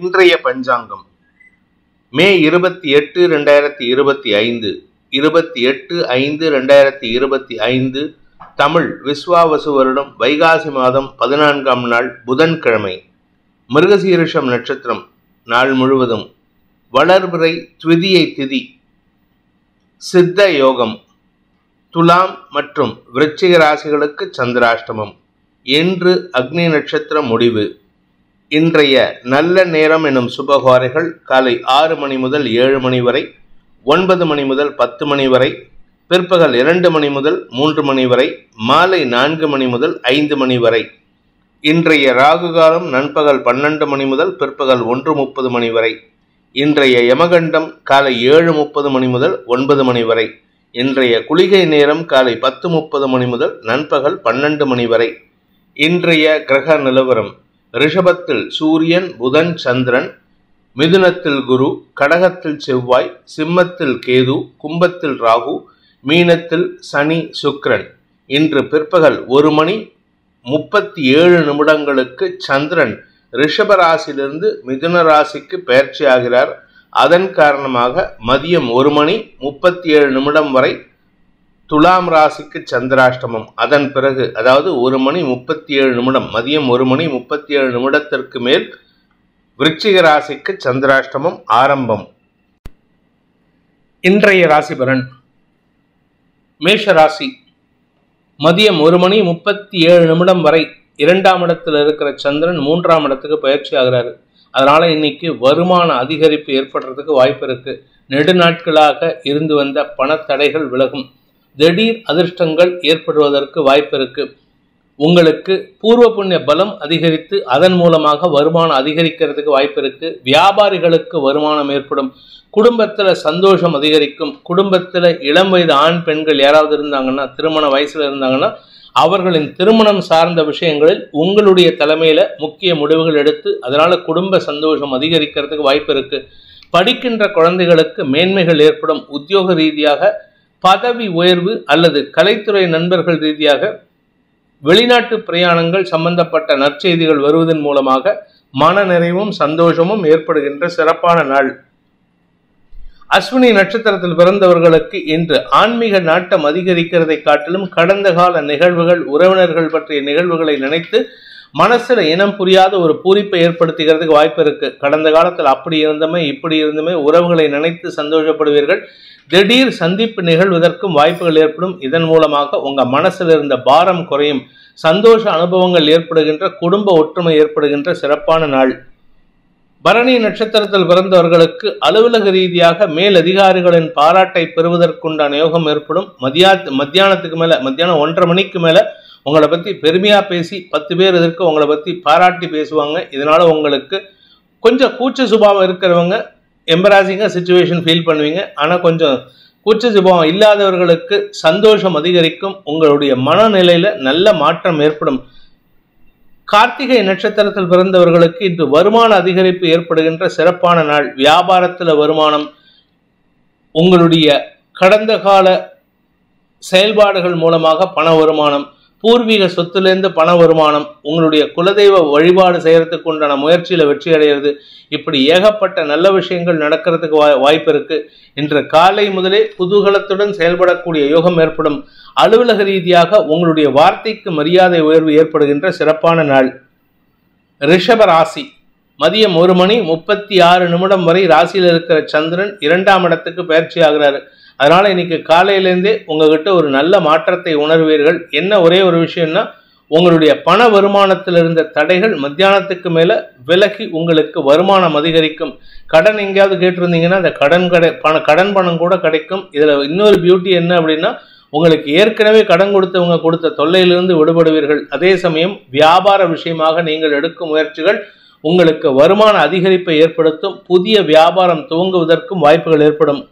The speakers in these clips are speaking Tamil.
இன்றைய பஞ்சாங்கம் மே 28, 2025 28/5/2025 தமிழ் விஸ்வாவசு வருடம் வைகாசி மாதம் 14ஆம் நாள் புதன்கிழமை. மிருகசீரிஷம் நட்சத்திரம் நாள் முழுவதும். வளர்பிறை த்விதியை திதி. சித்த யோகம். துலாம் மற்றும் விருச்சிக ராசிகளுக்கு சந்திராஷ்டமம். இன்று அக்னி நட்சத்திரம் முடிவு. இன்றைய நல்ல நேரம் எனும் சுபகாரிகள் காலை 6 மணி முதல் 7 மணி வரை, 9 மணி முதல் 10 மணி வரை, பிற்பகல் 2 மணி முதல் 3 மணி வரை, மாலை 4 மணி முதல் 5 மணி வரை. இன்றைய ராகு காலம் நண்பகல் 12 மணி முதல் பிற்பகல் 1:30 மணி வரை. இன்றைய யமகண்டம் காலை 7:30 மணி முதல் 9 மணி வரை. இன்றைய குளிகை நேரம் காலை 10:30 மணி முதல் நண்பகல் 12 மணி வரை. இன்றைய கிரக நிலவரம்: ரிஷபத்தில் சூரியன், புதன், சந்திரன், மிதுனத்தில் குரு, கடகத்தில் செவ்வாய், சிம்மத்தில் கேது, கும்பத்தில் ராகு, மீனத்தில் சனி, சுக்கிரன். இன்று பிற்பகல் 1:37 சந்திரன் ரிஷப ராசியிலிருந்து மிதுன ராசிக்கு பெயர்ச்சி ஆகிறார். அதன் காரணமாக மதியம் 1:37 வரை துலாம் ராசிக்கு சந்திராஷ்டமம். அதன் பிறகு, அதாவது 1:37 மதியம் 1:37 மேல் விருச்சிக ராசிக்கு சந்திராஷ்டமம் ஆரம்பம். இன்றைய ராசி பலன்: மேஷ ராசி மதியம் 1:37 வரை 2ஆம் இடத்தில் இருக்கிற சந்திரன் 3ஆம் இடத்துக்கு பயிற்சி ஆகிறாரு. அதனால இன்னைக்கு வருமான அதிகரிப்பு ஏற்படுறதுக்கு வாய்ப்பு இருக்கு. நெடுநாட்களாக இருந்து வந்த பணத்தடைகள் விலகும். திடீர் அதிர்ஷ்டங்கள் ஏற்படுவதற்கு வாய்ப்பு இருக்கு. உங்களுக்கு பூர்வ புண்ணிய பலம் அதிகரித்து அதன் மூலமாக வருமானம் அதிகரிக்கிறதுக்கு வாய்ப்பு இருக்கு. வியாபாரிகளுக்கு வருமானம் ஏற்படும். குடும்பத்தில் சந்தோஷம் அதிகரிக்கும். குடும்பத்தில் இளம் வயது ஆண் பெண்கள் யாராவது இருந்தாங்கன்னா, திருமண வயசுல இருந்தாங்கன்னா, அவர்களின் திருமணம் சார்ந்த விஷயங்களில் உங்களுடைய தலைமையில முக்கிய முடிவுகள் எடுத்து அதனால குடும்ப சந்தோஷம் அதிகரிக்கிறதுக்கு வாய்ப்பு இருக்கு. படிக்கின்ற குழந்தைகளுக்கு மேன்மைகள் ஏற்படும். உத்தியோக ரீதியாக பதவி உயர்வு அல்லது கலைத்துறை நண்பர்கள் ரீதியாக வெளிநாட்டு பிரயாணங்கள் சம்பந்தப்பட்ட நற்செய்திகள் வருவதன் மூலமாக மன நிறைவும் சந்தோஷமும் ஏற்படுகின்ற சிறப்பான நாள். அஸ்வினி நட்சத்திரத்தில் பிறந்தவர்களுக்கு இன்று ஆன்மீக நாட்டம் அதிகரிக்கிறதை காட்டிலும் கடந்த கால நிகழ்வுகள், உறவினர்கள் பற்றிய நிகழ்வுகளை நினைத்து மனசுல இனம் புரியாத ஒரு பூரிப்பை ஏற்படுத்துகிறதுக்கு வாய்ப்பு இருக்கு. கடந்த காலத்தில் அப்படி இருந்தமே இப்படி இருந்துமே உறவுகளை நினைத்து சந்தோஷப்படுவீர்கள். திடீர் சந்திப்பு நிகழ்வதற்கும் வாய்ப்புகள் ஏற்படும். இதன் மூலமாக உங்க மனசில் இருந்த பாரம் குறையும். சந்தோஷ அனுபவங்கள் ஏற்படுகின்ற, குடும்ப ஒற்றுமை ஏற்படுகின்ற சிறப்பான நாள். பரணி நட்சத்திரத்தில் பிறந்தவர்களுக்கு அலுவலக ரீதியாக மேல் அதிகாரிகளின் பாராட்டை பெறுவதற்குண்டான யோகம் ஏற்படும். மத்தியானத்துக்கு மேல, மத்தியானம் 1:30 மணிக்கு மேல உங்களை பத்தி பெருமையா பேசி 10 பேர் எதிர்க்க உங்களை பத்தி பாராட்டி பேசுவாங்க. இதனால உங்களுக்கு கொஞ்சம் கூச்ச சுபாவம் இருக்கிறவங்க எம்பராசிங்கா சிச்சுவேஷன் ஃபீல் பண்ணுவீங்க. ஆனால் கொஞ்சம் கூச்ச சுபாவம் இல்லாதவர்களுக்கு சந்தோஷம் அதிகரிக்கும். உங்களுடைய மனநிலையில நல்ல மாற்றம் ஏற்படும். கார்த்திகை நட்சத்திரத்தில் பிறந்தவர்களுக்கு இன்று வருமான அதிகரிப்பு ஏற்படுகின்ற சிறப்பான நாள். வியாபாரத்தில் வருமானம், உங்களுடைய கடந்த கால செயல்பாடுகள் மூலமாக பண வருமானம், பூர்வீக சொத்துலேருந்து பண வருமானம், உங்களுடைய குலதெய்வ வழிபாடு செய்யறதுக்கு உண்டான முயற்சியில வெற்றி அடைகிறது. இப்படி ஏகப்பட்ட நல்ல விஷயங்கள் நடக்கிறதுக்கு வாய்ப்பு இருக்கு. இன்று காலை முதலே குதூகலத்துடன் செயல்படக்கூடிய யோகம் ஏற்படும். அலுவலக ரீதியாக உங்களுடைய வார்த்தைக்கு மரியாதை உயர்வு ஏற்படுகின்ற சிறப்பான நாள். ரிஷப ராசி மதியம் 1:36 வரை ராசியில் இருக்கிற சந்திரன் 2ஆம் இடத்துக்கு பயிற்சி ஆகிறாரு. அதனால இன்னைக்கு காலையிலேருந்தே உங்ககிட்ட ஒரு நல்ல மாற்றத்தை உணர்வீர்கள். என்ன ஒரே ஒரு விஷயம்னா, உங்களுடைய பண வருமானத்தில் இருந்த தடைகள் மத்தியானத்துக்கு மேல விலகி உங்களுக்கு வருமானம் அதிகரிக்கும். கடன் எங்கேயாவது கேட்டிருந்தீங்கன்னா அந்த கடன் பணம் கூட கிடைக்கும். இதுல இன்னொரு பியூட்டி என்ன அப்படின்னா, உங்களுக்கு ஏற்கனவே கடன் கொடுத்தவங்க கொடுத்த தொல்லையிலிருந்து விடுபடுவீர்கள். அதே சமயம் வியாபார விஷயமாக நீங்கள் எடுக்கும் முயற்சிகள் உங்களுக்கு வருமான அதிகரிப்பை ஏற்படுத்தும். புதிய வியாபாரம் துவங்குவதற்கும் வாய்ப்புகள் ஏற்படும்.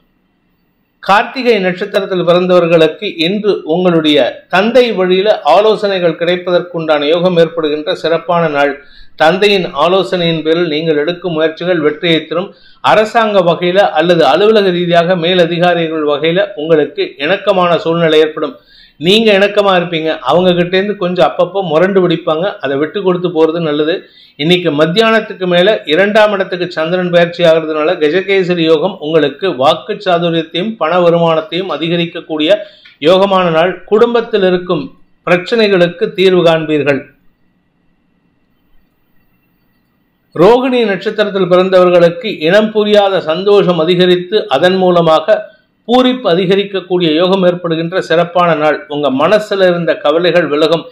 கார்த்திகை நட்சத்திரத்தில் பிறந்தவர்களுக்கு இன்று உங்களுடைய தந்தை வழியில ஆலோசனைகள் கிடைப்பதற்குண்டான யோகம் ஏற்படுகின்ற சிறப்பான நாள். தந்தையின் ஆலோசனையின் பேரில் நீங்கள் எடுக்கும் முயற்சிகள் வெற்றியை தரும். அரசாங்க வகையில அல்லது அலுவலக ரீதியாக மேல் அதிகாரிகள் வகையில உங்களுக்கு இணக்கமான சூழ்நிலை ஏற்படும். நீங்க இணக்கமா இருப்பீங்க. அவங்க கிட்ட இருந்து கொஞ்சம் அப்பப்போ முரண்டு பிடிப்பாங்க. அதை விட்டு கொடுத்து போறது நல்லது. இன்னைக்கு மத்தியானத்துக்கு மேல 2ஆம் இடத்துக்கு சந்திரன் பயிற்சி ஆகிறதுனால கஜகேசரி யோகம் உங்களுக்கு வாக்கு சாதுரியத்தையும் பண வருமானத்தையும் அதிகரிக்கக்கூடிய யோகமான நாள். குடும்பத்தில் இருக்கும் பிரச்சனைகளுக்கு தீர்வு காண்பீர்கள். ரோகிணி நட்சத்திரத்தில் பிறந்தவர்களுக்கு இனம் புரியாத சந்தோஷம் அதிகரித்து அதன் மூலமாக பூரிப்பு அதிகரிக்கக்கூடிய யோகம் ஏற்படுகின்ற சிறப்பான நாள். உங்க மனசுல இருந்த கவலைகள் விலகும்.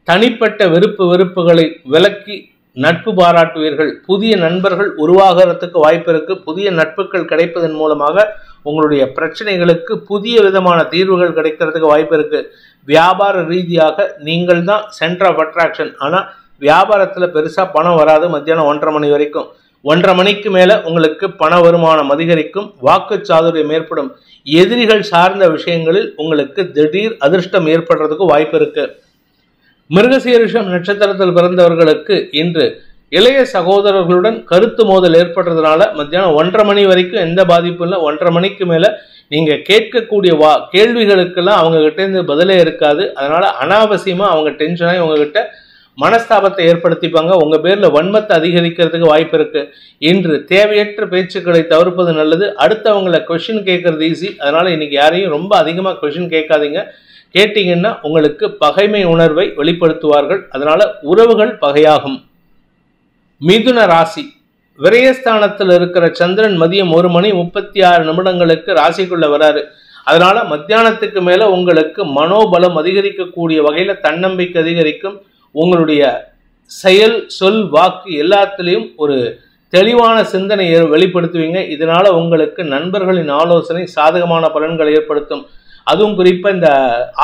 தனிப்பட்ட வெறுப்புகளை விலக்கி நட்பு பாராட்டுவீர்கள். புதிய நண்பர்கள் உருவாகிறதுக்கு வாய்ப்பு இருக்கு. புதிய நட்புகள் கிடைப்பதன் மூலமாக உங்களுடைய பிரச்சனைகளுக்கு புதிய விதமான தீர்வுகள் கிடைக்கிறதுக்கு வாய்ப்பு இருக்கு. வியாபார ரீதியாக நீங்கள் தான் சென்டர் ஆஃப் அட்ராக்ஷன். ஆனா வியாபாரத்துல பெருசா பணம் வராது. மத்தியானம் 1:30 மணி வரைக்கும். 1:30 மணிக்கு மேல உங்களுக்கு பண வருமானம் அதிகரிக்கும். வாக்கு சாதுரியம் ஏற்படும். எதிரிகள் சார்ந்த விஷயங்களில் உங்களுக்கு திடீர் அதிர்ஷ்டம் ஏற்படுறதுக்கு வாய்ப்பு இருக்கு. மிருகசீரிஷம் நட்சத்திரத்தில் பிறந்தவர்களுக்கு இன்று இளைய சகோதரர்களுடன் கருத்து மோதல் ஏற்படுறதுனால மத்தியானம் 1:30 மணி வரைக்கும் எந்த பாதிப்பும் இல்லை. 1:30 மணிக்கு மேல நீங்க கேட்கக்கூடிய கேள்விகளுக்கெல்லாம் அவங்க கிட்ட இருந்து பதிலே இருக்காது. அதனால அனாவசியமா அவங்க டென்ஷனாகி உங்ககிட்ட மனஸ்தாபத்தை ஏற்படுத்திப்பாங்க. உங்க பேர்ல வன்மத்தை அதிகரிக்கிறதுக்கு வாய்ப்பு இருக்கு. இன்று தேவையற்ற பேச்சுக்களை தவிர்ப்பது நல்லது. அடுத்தவங்களை கொஸ்டின் கேட்கறது ஈஸி. அதனால இன்னைக்கு யாரையும் ரொம்ப அதிகமா கொஸ்டின் கேட்காதீங்க. கேட்டீங்கன்னா உங்களுக்கு பகைமை உணர்வை வெளிப்படுத்துவார்கள். அதனால உறவுகள் பகையாகும். மிதுன ராசி. விரயஸ்தானத்தில் இருக்கிற சந்திரன் மதியம் 1:36 ராசிக்குள்ள வராரு. அதனால மத்தியானத்துக்கு மேல உங்களுக்கு மனோபலம் அதிகரிக்கக்கூடிய வகையில தன்னம்பிக்கை அதிகரிக்கும். உங்களுடைய செயல் சொல் வாக்கு எல்லாத்திலையும் ஒரு தெளிவான சிந்தனையை வெளிப்படுத்துவீங்க. இதனால உங்களுக்கு நண்பர்களின் ஆலோசனை சாதகமான பலன்களை ஏற்படுத்தும். அதுவும் குறிப்பா இந்த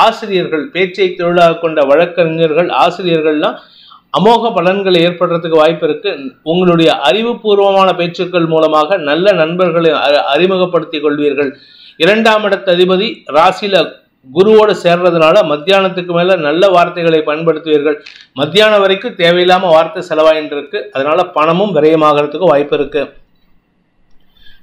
ஆசிரியர்கள், பேச்சை தொழிலாக கொண்ட வழக்கறிஞர்கள், ஆசிரியர்கள்லாம் அமோக பலன்களை ஏற்படுறதுக்கு வாய்ப்பு இருக்கு. உங்களுடைய அறிவுபூர்வமான பேச்சுக்கள் மூலமாக நல்ல நண்பர்களை அறிமுகப்படுத்திக் கொள்வீர்கள். 2ஆம் இடத்து அதிபதி ராசியில குருவோடு சேர்றதுனால மத்தியானத்துக்கு மேல நல்ல வார்த்தைகளை பயன்படுத்துவீர்கள். மத்தியானம் வரைக்கும் தேவையில்லாம வார்த்தை செலவாயின்னு இருக்கு. அதனால பணமும் விரயமாகிறதுக்கு வாய்ப்பு இருக்கு.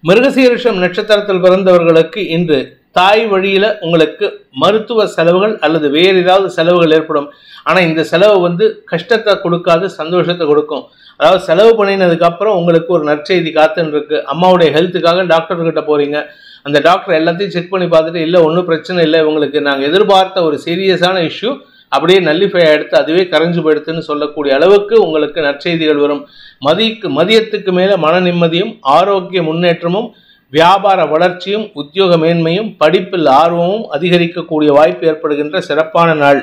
மிருகசீரிஷம் நட்சத்திரத்தில் பிறந்தவர்களுக்கு இன்று தாய் வழியில உங்களுக்கு மருத்துவ செலவுகள் அல்லது வேறு ஏதாவது செலவுகள் ஏற்படும். ஆனா இந்த செலவு கஷ்டத்தை கொடுக்காது, சந்தோஷத்தை கொடுக்கும். அதாவது செலவு பண்ணினதுக்கு அப்புறம் உங்களுக்கு ஒரு நற்செய்தி காத்துன்னு இருக்கு. அம்மாவுடைய ஹெல்த்துக்காக டாக்டர் கிட்ட போறீங்க. அந்த டாக்டர் எல்லாத்தையும் செக் பண்ணி பார்த்துட்டு இல்லை ஒன்றும் பிரச்சனை இல்லை, உங்களுக்கு நாங்கள் எதிர்பார்த்த ஒரு சீரியஸான இஷ்யூ அப்படியே நல்லிஃபை எடுத்து அதுவே கரைஞ்சு போயிடுத்துன்னு சொல்லக்கூடிய அளவுக்கு உங்களுக்கு நற்செய்திகள் வரும். மதியத்துக்கு மேல மன நிம்மதியும் ஆரோக்கிய முன்னேற்றமும் வியாபார வளர்ச்சியும் உத்தியோக மேன்மையும் படிப்பில் ஆர்வமும் அதிகரிக்கக்கூடிய வாய்ப்பு ஏற்படுகின்ற சிறப்பான நாள்.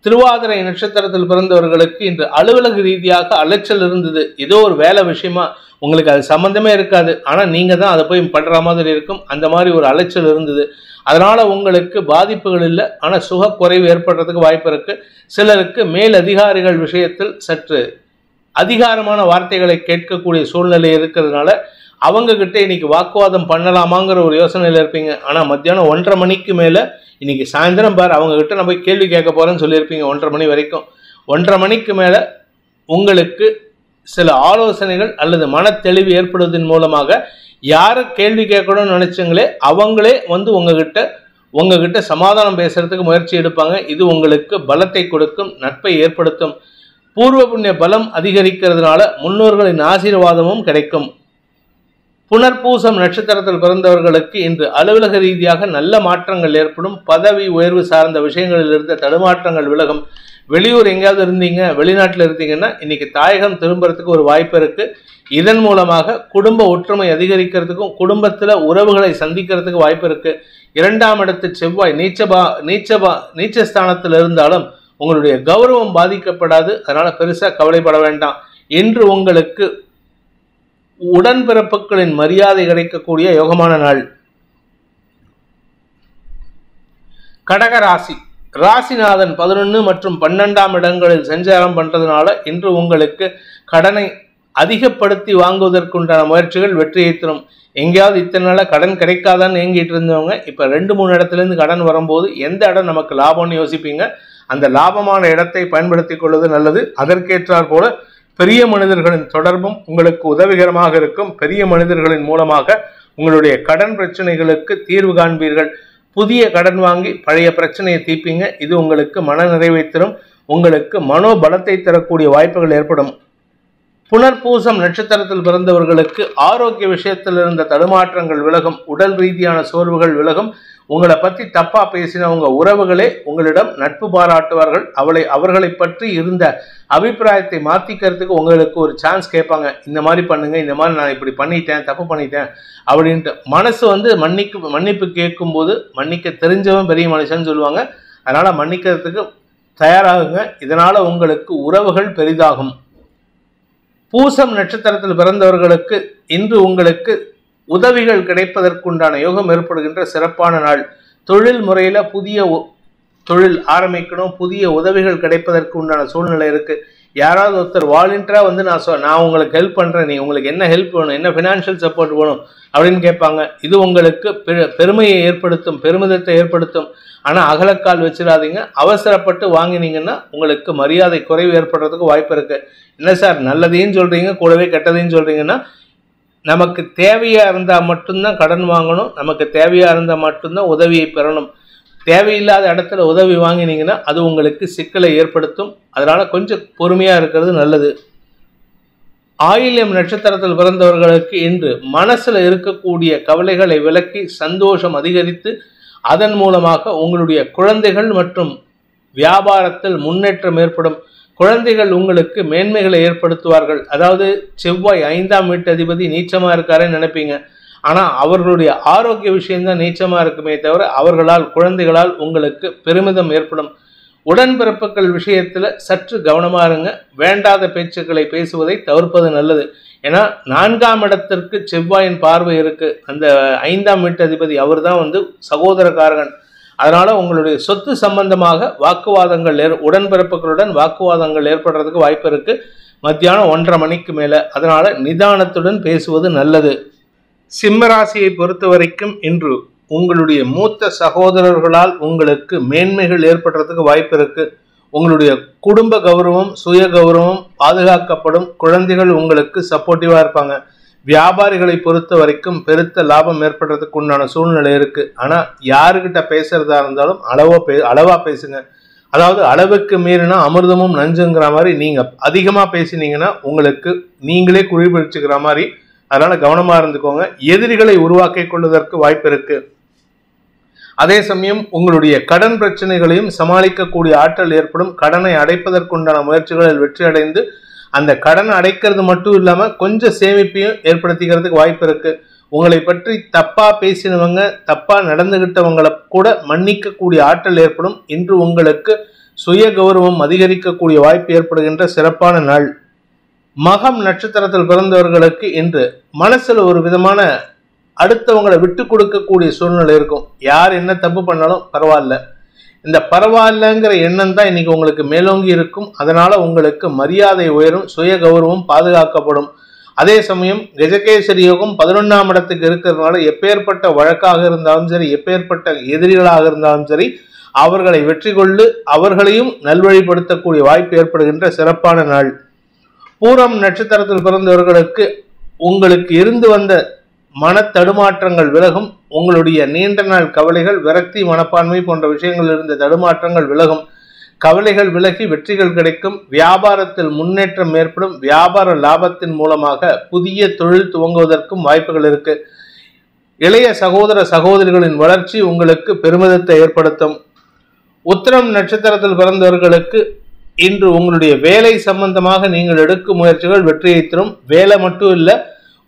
திருவாதிரை நட்சத்திரத்தில் பிறந்தவர்களுக்கு இன்று அலுவலக ரீதியாக அலைச்சல் இருந்தது. ஏதோ ஒரு வேலை விஷயமா உங்களுக்கு அது சம்பந்தமே இருக்காது. ஆனா நீங்க தான் அதை போய் பண்ற மாதிரி இருக்கும். அந்த மாதிரி ஒரு அலைச்சல் இருந்தது. அதனால உங்களுக்கு பாதிப்புகள் இல்லை. ஆனா சுக குறைவு ஏற்படுறதுக்கு வாய்ப்பு இருக்கு. சிலருக்கு மேல் அதிகாரிகள் விஷயத்தில் சற்று அதிகாரமான வார்த்தைகளை கேட்கக்கூடிய சூழ்நிலை இருக்கிறதுனால அவங்க கிட்ட இன்னைக்கு வாக்குவாதம் பண்ணலாமாங்கிற ஒரு யோசனையில இருப்பீங்க. ஆனா மத்தியானம் 1:30 மணிக்கு மேல இன்னைக்கு சாயந்தரம் பார் அவங்க கிட்ட நான் போய் கேள்வி கேட்க போறேன்னு சொல்லியிருப்பீங்க. 1:30 மணி வரைக்கும். 1:30 மணிக்கு மேல உங்களுக்கு சில ஆலோசனைகள் அல்லது மன தெளிவு ஏற்படுவதன் மூலமாக யாரை கேள்வி கேட்கணும்னு நினைச்சீங்களே அவங்களே உங்ககிட்ட சமாதானம் பேசுறதுக்கு முயற்சி எடுப்பாங்க. இது உங்களுக்கு பலத்தை கொடுக்கும், நட்பை ஏற்படுத்தும். பூர்வ புண்ணிய பலம் அதிகரிக்கிறதுனால முன்னோர்களின் ஆசீர்வாதமும் கிடைக்கும். புனர்பூசம் நட்சத்திரத்தில் பிறந்தவர்களுக்கு இன்று அலுவலக ரீதியாக நல்ல மாற்றங்கள் ஏற்படும். பதவி உயர்வு சார்ந்த விஷயங்களில் இருந்த தடுமாற்றங்கள் விலகும். வெளியூர் எங்கேயாவது இருந்தீங்க, வெளிநாட்டில் இருந்தீங்கன்னா இன்னைக்கு தாயகம் திரும்புறதுக்கு ஒரு வாய்ப்பு இருக்கு. இதன் மூலமாக குடும்ப ஒற்றுமை அதிகரிக்கிறதுக்கும் குடும்பத்துல உறவுகளை சந்திக்கிறதுக்கு வாய்ப்பு இருக்கு. 2ஆம் இடத்து செவ்வாய் நீச்சஸ்தானத்தில் இருந்தாலும் உங்களுடைய கௌரவம் பாதிக்கப்படாது. அதனால பெருசா கவலைப்பட வேண்டாம். இன்று உங்களுக்கு உடன்பிறப்புகளின் மரியாதை கிடைக்கக்கூடிய யோகமான நாள். கடக ராசி. ராசிநாதன் 11 மற்றும் 12ஆம் இடங்களில் சஞ்சாரம் பண்றதுனால இன்று உங்களுக்கு கடனை அதிகப்படுத்தி வாங்குவதற்குண்டான முயற்சிகள் வெற்றியை தரும். எங்கேயாவது இத்தனை நாள கடன் கிடைக்காதான்னு ஏங்கிட்டு இருந்தவங்க இப்ப 2-3 இடத்துல இருந்து கடன் வரும்போது எந்த இடம் நமக்கு லாபம்னு யோசிப்பீங்க. அந்த லாபமான இடத்தை பயன்படுத்திக் கொள்வது நல்லது. அதற்கேற்றார் போல பெரிய மனிதர்களின் தொடர்பும் உங்களுக்கு உதவிகரமாக இருக்கும். பெரிய மனிதர்களின் மூலமாக உங்களுடைய கடன் பிரச்சனைகளுக்கு தீர்வு காண்பீர்கள். புதிய கடன் வாங்கி பழைய பிரச்சனையை தீர்ப்பீங்க. இது உங்களுக்கு மன நிறைவை தரும், உங்களுக்கு மனோபலத்தை தரக்கூடிய வாய்ப்புகள் ஏற்படும். புனர்பூசம் நட்சத்திரத்தில் பிறந்தவர்களுக்கு ஆரோக்கிய விஷயத்தில் இருந்த தடுமாற்றங்கள் விலகும், உடல் ரீதியான சோர்வுகள் விலகும். உங்களை பற்றி தப்பா பேசின உங்க உறவுகளே உங்களிடம் நட்பு பாராட்டுவார்கள். அவர்களை பற்றி இருந்த அபிப்பிராயத்தை மாத்திக்கிறதுக்கு உங்களுக்கு ஒரு சான்ஸ் கேட்பாங்க. இந்த மாதிரி பண்ணுங்க, இந்த மாதிரி நான் இப்படி பண்ணிட்டேன், தப்பு பண்ணிட்டேன் அப்படின்ட்டு மனசு மன்னிப்பு கேட்கும் போது மன்னிக்க தெரிஞ்சவன் பெரிய மனுஷன் சொல்லுவாங்க. அதனால மன்னிக்கிறதுக்கு தயாராகுங்க. இதனால உங்களுக்கு உறவுகள் பெரிதாகும். பூசம் நட்சத்திரத்தில் பிறந்தவர்களுக்கு இன்று உங்களுக்கு உதவிகள் கிடைப்பதற்குண்டான யோகம் ஏற்படுகின்ற சிறப்பான நாள். தொழில் முறையில புதிய தொழில் ஆரம்பிக்கணும், புதிய உதவிகள் கிடைப்பதற்கு உண்டான சூழ்நிலை இருக்கு. யாராவது ஒருத்தர் வாலண்டியரா வந்து நான் உங்களுக்கு ஹெல்ப் பண்றேன், உங்களுக்கு என்ன ஹெல்ப் வேணும், என்ன ஃபினான்ஷியல் சப்போர்ட் வேணும் அப்படின்னு கேட்பாங்க. இது உங்களுக்கு பெருமையை ஏற்படுத்தும், பெருமிதத்தை ஏற்படுத்தும். ஆனா அகலக்கால் வச்சிடாதீங்க. அவசரப்பட்டு வாங்கினீங்கன்னா உங்களுக்கு மரியாதை குறைவு ஏற்படுறதுக்கு வாய்ப்பு இருக்கு. என்ன சார் நல்லதையும் சொல்றீங்க, கூடவே கெட்டதையும் சொல்றீங்கன்னா, நமக்கு தேவையா இருந்தா மட்டும்தான் கடன் வாங்கணும், நமக்கு தேவையா இருந்தா மட்டும்தான் உதவியை பெறணும். தேவையில்லாத இடத்துல உதவி வாங்கினீங்கன்னா அது உங்களுக்கு சிக்கலை ஏற்படுத்தும். அதனால கொஞ்சம் பொறுமையா இருக்கிறது நல்லது. ஆயில்யம் நட்சத்திரத்தில் பிறந்தவர்களுக்கு இன்று மனசுல இருக்கக்கூடிய கவலைகளை விலக்கி சந்தோஷம் அதிகரித்து அதன் மூலமாக உங்களுடைய குழந்தைகள் மற்றும் வியாபாரத்தில் முன்னேற்றம் ஏற்படும். குழந்தைகள் உங்களுக்கு மேன்மைகளை ஏற்படுத்துவார்கள். அதாவது செவ்வாய் 5ஆம் வீட்டதிபதி நீச்சமா இருக்காருன்னு நினைப்பீங்க. ஆனா அவர்களுடைய ஆரோக்கிய விஷயம்தான் நீச்சமா இருக்குமே தவிர குழந்தைகளால் உங்களுக்கு பெருமிதம் ஏற்படும். உடன்பிறப்புகள் விஷயத்துல சற்று கவனமா இருங்க. வேண்டாத பேச்சுக்களை பேசுவதை தவிர்ப்பது நல்லது. ஏன்னா 4ஆம் இடத்திற்கு செவ்வாயின் பார்வை இருக்கு. அந்த 5ஆம் வீட்டதிபதி அவர் தான் வந்து சகோதரக்காரகன். அதனால உங்களுடைய சொத்து சம்பந்தமாக வாக்குவாதங்கள் உடன்பிறப்புகளுடன் வாக்குவாதங்கள் ஏற்படுறதுக்கு வாய்ப்பு இருக்கு மத்தியானம் 1:30 மணிக்கு மேல. அதனால நிதானத்துடன் பேசுவது நல்லது. சிம்மராசியை பொறுத்த வரைக்கும் இன்று உங்களுடைய மூத்த சகோதரர்களால் உங்களுக்கு மேன்மைகள் ஏற்படுறதுக்கு வாய்ப்பு இருக்கு. உங்களுடைய குடும்ப கௌரவம், சுய கௌரவம் பாதுகாக்கப்படும். குழந்தைகள் உங்களுக்கு சப்போர்ட்டிவா இருப்பாங்க. வியாபாரிகளை பொறுத்த வரைக்கும் பெருத்த லாபம் ஏற்படுறதுக்கு உண்டான சூழ்நிலை இருக்கு. ஆனா யாருக்கிட்ட பேசுறதா இருந்தாலும் அளவா பேசுங்க. அதாவது அளவுக்கு மீறினா அமிர்தமும் நஞ்சுங்கிற மாதிரி நீங்க அதிகமா பேசினீங்கன்னா உங்களுக்கு நீங்களே குழிபிடிச்சுக்கிற மாதிரி. அதனால கவனமா இருந்துக்கோங்க. எதிரிகளை உருவாக்கிக் கொள்வதற்கு வாய்ப்பு இருக்கு. அதே சமயம் உங்களுடைய கடன் பிரச்சனைகளையும் சமாளிக்கக்கூடிய ஆற்றல் ஏற்படும். கடனை அடைப்பதற்குண்டான முயற்சிகளில் வெற்றி அடைந்து அந்த கடனை அடைக்கிறது மட்டும் இல்லாம கொஞ்சம் சேமிப்பையும் ஏற்படுத்திக்கிறதுக்கு வாய்ப்பு இருக்கு. உங்களை பற்றி தப்பா பேசினவங்க, தப்பா நடந்துகிட்டவங்களை கூட மன்னிக்க கூடிய ஆற்றல் ஏற்படும். இன்று உங்களுக்கு சுய கௌரவம் அதிகரிக்கக்கூடிய வாய்ப்பு ஏற்படுகின்ற சிறப்பான நாள். மகம் நட்சத்திரத்தில் பிறந்தவர்களுக்கு இன்று மனசுல ஒரு விதமான அடுத்தவங்களை விட்டு கொடுக்கக்கூடிய சூழ்நிலை இருக்கும். யார் என்ன தப்பு பண்ணாலும் பரவாயில்ல, இந்த பரவாயில்லங்கிற எண்ணம் தான் இன்னைக்கு உங்களுக்கு மேலோங்கி இருக்கும். அதனால உங்களுக்கு மரியாதை உயரும், சுய கௌரவம் பாதுகாக்கப்படும். அதே சமயம் கஜகேசரி யோகம் 11ஆம் இடத்துக்கு இருக்கிறதுனால எப்பேற்பட்ட வழக்காக இருந்தாலும் சரி, எப்பேற்பட்ட எதிரிகளாக இருந்தாலும் சரி, அவர்களை வெற்றி கொண்டு அவர்களையும் நல்வழிப்படுத்தக்கூடிய வாய்ப்பு ஏற்படுகின்ற சிறப்பான நாள். பூரம் நட்சத்திரத்தில் பிறந்தவர்களுக்கு உங்களுக்கு இருந்து வந்த மன தடுமாற்றங்கள் விலகும். உங்களுடைய நீண்ட நாள் கவலைகள், விரக்தி மனப்பான்மை போன்ற விஷயங்கள் இருந்த தடுமாற்றங்கள் விலகும். கவலைகள் விலகி வெற்றிகள் கிடைக்கும். வியாபாரத்தில் முன்னேற்றம் ஏற்படும். வியாபார லாபத்தின் மூலமாக புதிய தொழில் துவங்குவதற்கும் வாய்ப்புகள் இருக்கு. இளைய சகோதர சகோதரிகளின் வளர்ச்சி உங்களுக்கு பெருமிதத்தை ஏற்படுத்தும். உத்திரம் நட்சத்திரத்தில் பிறந்தவர்களுக்கு இன்று உங்களுடைய வேலை சம்பந்தமாக நீங்கள் எடுக்கும் முயற்சிகள் வெற்றியை தரும். வேலை மட்டும் இல்லை,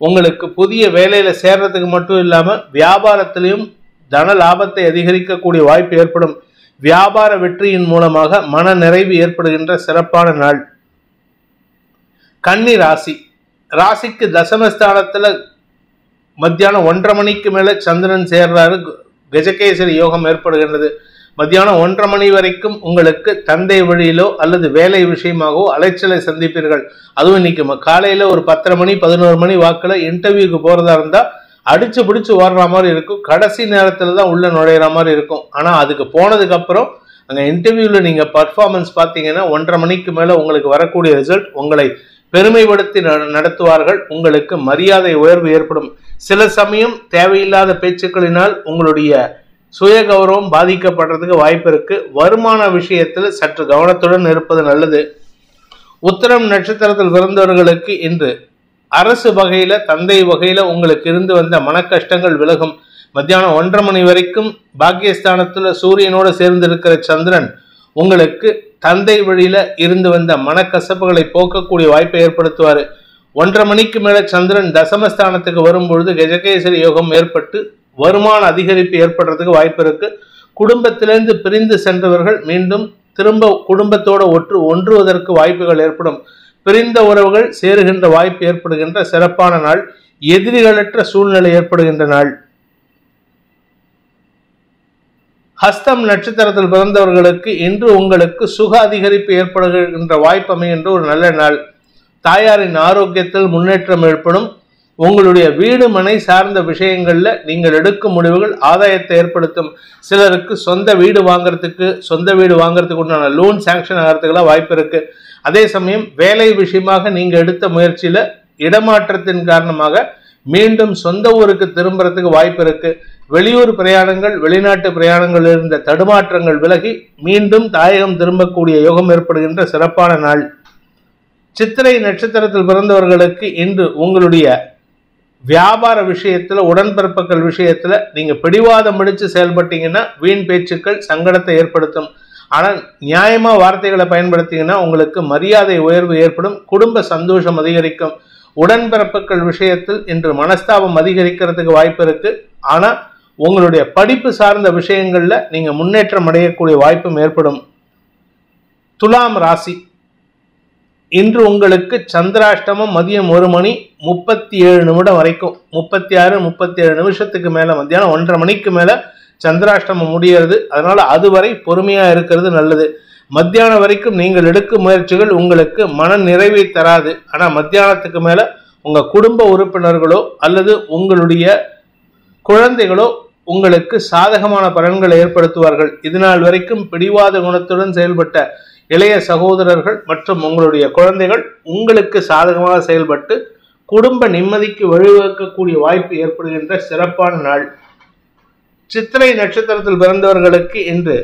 உங்களுக்கு புதிய வேலையில சேர்றதுக்கு மட்டும் இல்லாம வியாபாரத்திலையும் தன லாபத்தை அதிகரிக்கக்கூடிய வாய்ப்பு ஏற்படும். வியாபார வெற்றியின் மூலமாக மன நிறைவு ஏற்படுகின்ற சிறப்பான நாள். கன்னி ராசிக்கு தசமஸ்தானத்துல மத்தியானம் 1:30 மணிக்கு மேல சந்திரன் சேர்றாரு. கஜகேசரி யோகம் ஏற்படுகின்றது. மத்தியானம் 1:30 மணி வரைக்கும் உங்களுக்கு தந்தை வழியிலோ அல்லது வேலை விஷயமாகவோ அலைச்சலை சந்திப்பீர்கள். அதுவும் இன்னைக்கு காலையில ஒரு 10:30 மணி 11 மணி வாக்குல இன்டர்வியூக்கு போறதா இருந்தா அடிச்சு பிடிச்சு ஓடுற மாதிரி இருக்கும். கடைசி நேரத்துல தான் உள்ள நுழையிற மாதிரி இருக்கும். ஆனா அதுக்கு போனதுக்கு அப்புறம் அங்க இன்டர்வியூல நீங்க பர்ஃபார்மன்ஸ் பார்த்தீங்கன்னா 1:30 மணிக்கு மேல உங்களுக்கு வரக்கூடிய ரிசல்ட் உங்களை பெருமைப்படுத்தி நடத்துவார்கள். உங்களுக்கு மரியாதை உயர்வு ஏற்படும். சில சமயம் தேவையில்லாத பேச்சுக்களினால் உங்களுடைய சுய கௌரவம் பாதிக்கப்படுறதுக்கு வாய்ப்பு இருக்கு. வருமான விஷயத்தில் சற்று கவனத்துடன் இருப்பது நல்லது. உத்திரம் நட்சத்திரத்தில் பிறந்தவர்களுக்கு இன்று அரசு வகையில, தந்தை வகையில உங்களுக்கு இருந்து வந்த மன கஷ்டங்கள் விலகும். மத்தியானம் 1:30 மணி வரைக்கும் பாக்கியஸ்தானத்துல சூரியனோடு சேர்ந்து இருக்கிற சந்திரன் உங்களுக்கு தந்தை வழியில இருந்து வந்த மனக்கசப்புகளை போக்கக்கூடிய வாய்ப்பை ஏற்படுத்துவாரு. 1:30 மணிக்கு மேல சந்திரன் தசமஸ்தானத்துக்கு வரும்பொழுது கஜகேசரி யோகம் ஏற்பட்டு வருமான அதிகரிப்பு ஏற்படுறதுக்கு வாய்ப்பு இருக்கு. குடும்பத்திலிருந்து பிரிந்து சென்றவர்கள் மீண்டும் திரும்ப குடும்பத்தோட ஒன்றுவதற்கு வாய்ப்புகள் ஏற்படும். பிரிந்த உறவுகள் சேருகின்ற வாய்ப்பு ஏற்படுகின்ற சிறப்பான நாள். எதிரிகளற்ற சூழ்நிலை ஏற்படுகின்ற நாள். ஹஸ்தம் நட்சத்திரத்தில் பிறந்தவர்களுக்கு இன்று உங்களுக்கு சுக அதிகரிப்பு ஏற்படுகின்ற வாய்ப்பு அமைகின்ற ஒரு நல்ல நாள். தாயாரின் ஆரோக்கியத்தில் முன்னேற்றம் ஏற்படும். உங்களுடைய வீடு மனை சார்ந்த விஷயங்கள்ல நீங்கள் எடுக்கும் முடிவுகள் ஆதாயத்தை ஏற்படுத்தும். சிலருக்கு சொந்த வீடு வாங்குறதுக்கு உண்டான லோன் சாங்ஷன் ஆகிறதுக்குலாம் வாய்ப்பு இருக்கு. அதே சமயம் வேலை விஷயமாக நீங்க எடுத்த முயற்சியில இடமாற்றத்தின் காரணமாக மீண்டும் சொந்த ஊருக்கு திரும்புறதுக்கு வாய்ப்பு இருக்கு. வெளியூர் பிரயாணங்கள், வெளிநாட்டு பிரயாணங்கள் இருந்த தடுமாற்றங்கள் விலகி மீண்டும் தாயகம் திரும்பக்கூடிய யோகம் ஏற்படுகின்ற சிறப்பான நாள். சித்திரை நட்சத்திரத்தில் பிறந்தவர்களுக்கு இன்று உங்களுடைய வியாபார விஷயத்துல, உடன்பிறப்புகள் விஷயத்துல நீங்க பிடிவாதம் பிடிச்சு செயல்பட்டீங்கன்னா வீண் பேச்சுக்கள் சங்கடத்தை ஏற்படுத்தும். ஆனால் நியாயமா வார்த்தைகளை பயன்படுத்திங்கன்னா உங்களுக்கு மரியாதை உயர்வு ஏற்படும். குடும்ப சந்தோஷம் அதிகரிக்கும். உடன்பிறப்புகள் விஷயத்தில் இன்று மனஸ்தாபம் அதிகரிக்கிறதுக்கு வாய்ப்பு இருக்கு. ஆனா உங்களுடைய படிப்பு சார்ந்த விஷயங்கள்ல நீங்க முன்னேற்றம் அடையக்கூடிய வாய்ப்பும் ஏற்படும். துலாம் ராசி, இன்று உங்களுக்கு சந்திராஷ்டமம் மதியம் 1:37 வரைக்கும், 36-37 நிமிஷத்துக்கு மேல, மத்தியானம் 1:30 மணிக்கு மேல சந்திராஷ்டமம் முடிகிறது. அதனால அதுவரை பொறுமையா இருக்கிறது நல்லது. மத்தியானம் வரைக்கும் நீங்கள் எடுக்கும் முயற்சிகள் உங்களுக்கு மன நிறைவை தராது. ஆனா மத்தியானத்துக்கு மேல உங்க குடும்ப உறுப்பினர்களோ அல்லது உங்களுடைய குழந்தைகளோ உங்களுக்கு சாதகமான பலன்களை ஏற்படுத்துவார்கள். இதுநாள் வரைக்கும் பிடிவாத குணத்துடன் செயல்பட்ட இளைய சகோதரர்கள் மற்றும் உங்களுடைய குழந்தைகள் உங்களுக்கு சாதகமாக செயல்பட்டு குடும்ப நிம்மதிக்கு வழிவகுக்கக்கூடிய வாய்ப்பு ஏற்படுகின்ற சிறப்பான நாள். சித்திரை நட்சத்திரத்தில் பிறந்தவர்களுக்கு இன்று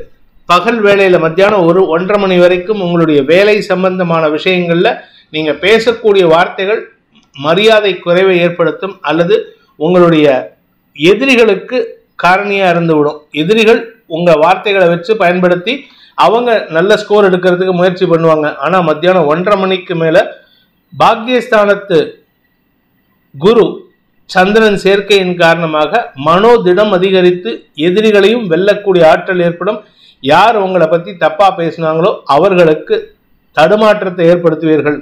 பகல் வேளையில மத்தியானம் 1:30 மணி வரைக்கும் உங்களுடைய வேலை சம்பந்தமான விஷயங்கள்ல நீங்க பேசக்கூடிய வார்த்தைகள் மரியாதை குறைவை ஏற்படுத்தும் அல்லது உங்களுடைய எதிரிகளுக்கு காரணியா இருந்துவிடும். எதிரிகள் உங்க வார்த்தைகளை வச்சு பயன்படுத்தி அவங்க நல்ல ஸ்கோர் எடுக்கிறதுக்கு முயற்சி பண்ணுவாங்க. ஆனா மத்தியானம் 1:30 மணிக்கு மேல பாக்கியஸ்தானத்து குரு சந்திரன் சேர்க்கையின் காரணமாக மனோதிடம் அதிகரித்து எதிரிகளையும் வெல்லக்கூடிய ஆற்றல் ஏற்படும். யார் உங்களை பத்தி தப்பா பேசினாங்களோ அவர்களுக்கு தடுமாற்றத்தை ஏற்படுத்துவீர்கள்.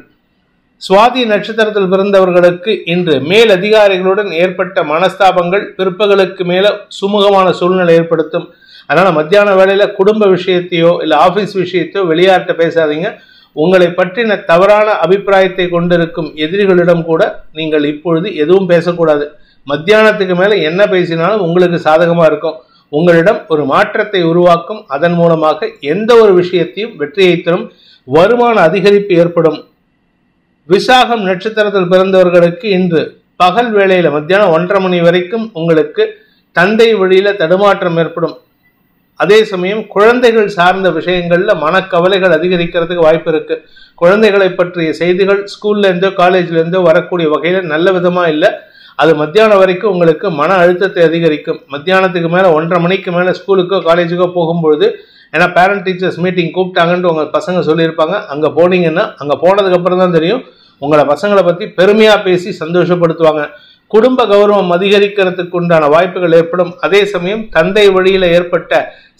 சுவாதி நட்சத்திரத்தில் பிறந்தவர்களுக்கு இன்று மேல் அதிகாரிகளுடன் ஏற்பட்ட மனஸ்தாபங்கள் பிற்பகலுக்கு மேல சுமூகமான சூழ்நிலை ஏற்படுத்தும். அதனால மத்தியான வேளையில குடும்ப விஷயத்தையோ இல்ல ஆபீஸ் விஷயத்தையோ வெளியாட்ட பேசாதீங்க. உங்களை பற்றின தவறான அபிப்பிராயத்தை கொண்டிருக்கும் எதிரிகளிடம் கூட நீங்கள் இப்பொழுது எதுவும் பேசக்கூடாது. மத்தியானத்துக்கு மேல என்ன பேசினாலும் உங்களுக்கு சாதகமா இருக்கும். உங்களிடம் ஒரு மாற்றத்தை உருவாக்கும். அதன் மூலமாக எந்த ஒரு விஷயத்தையும் வெற்றியை தரும். வருமான அதிகரிப்பு ஏற்படும். விசாகம் நட்சத்திரத்தில் பிறந்தவர்களுக்கு இன்று பகல் வேளையில மத்தியானம் 1:30 மணி வரைக்கும் உங்களுக்கு தந்தை வழியில தடுமாற்றம் ஏற்படும். அதே சமயம் குழந்தைகள் சார்ந்த விஷயங்கள்ல மனக்கவலைகள் அதிகரிக்கிறதுக்கு வாய்ப்பு இருக்கு. குழந்தைகளை பற்றிய செய்திகள் ஸ்கூல்ல இருந்தோ காலேஜ்ல இருந்தோ வரக்கூடிய வகையில நல்ல விதமா இல்லை. அது மத்தியானம் வரைக்கும் உங்களுக்கு மன அழுத்தத்தை அதிகரிக்கும். மத்தியானத்துக்கு மேல 1:30 மணிக்கு மேல ஸ்கூலுக்கோ காலேஜுக்கோ போகும்பொழுது, ஏன்னா பேரண்ட் டீச்சர்ஸ் மீட்டிங் கூப்பிட்டாங்கன்ட்டு உங்க பசங்க சொல்லியிருப்பாங்க. அங்க போனீங்கன்னா அங்க போனதுக்கு அப்புறம் தான் தெரியும் உங்களை பசங்களை பத்தி பெருமையா பேசி சந்தோஷப்படுத்துவாங்க. குடும்ப கௌரவம் அதிகரிக்கிறதுக்கு உண்டான வாய்ப்புகள் ஏற்படும். அதே சமயம் தந்தை வழியில ஏற்பட்ட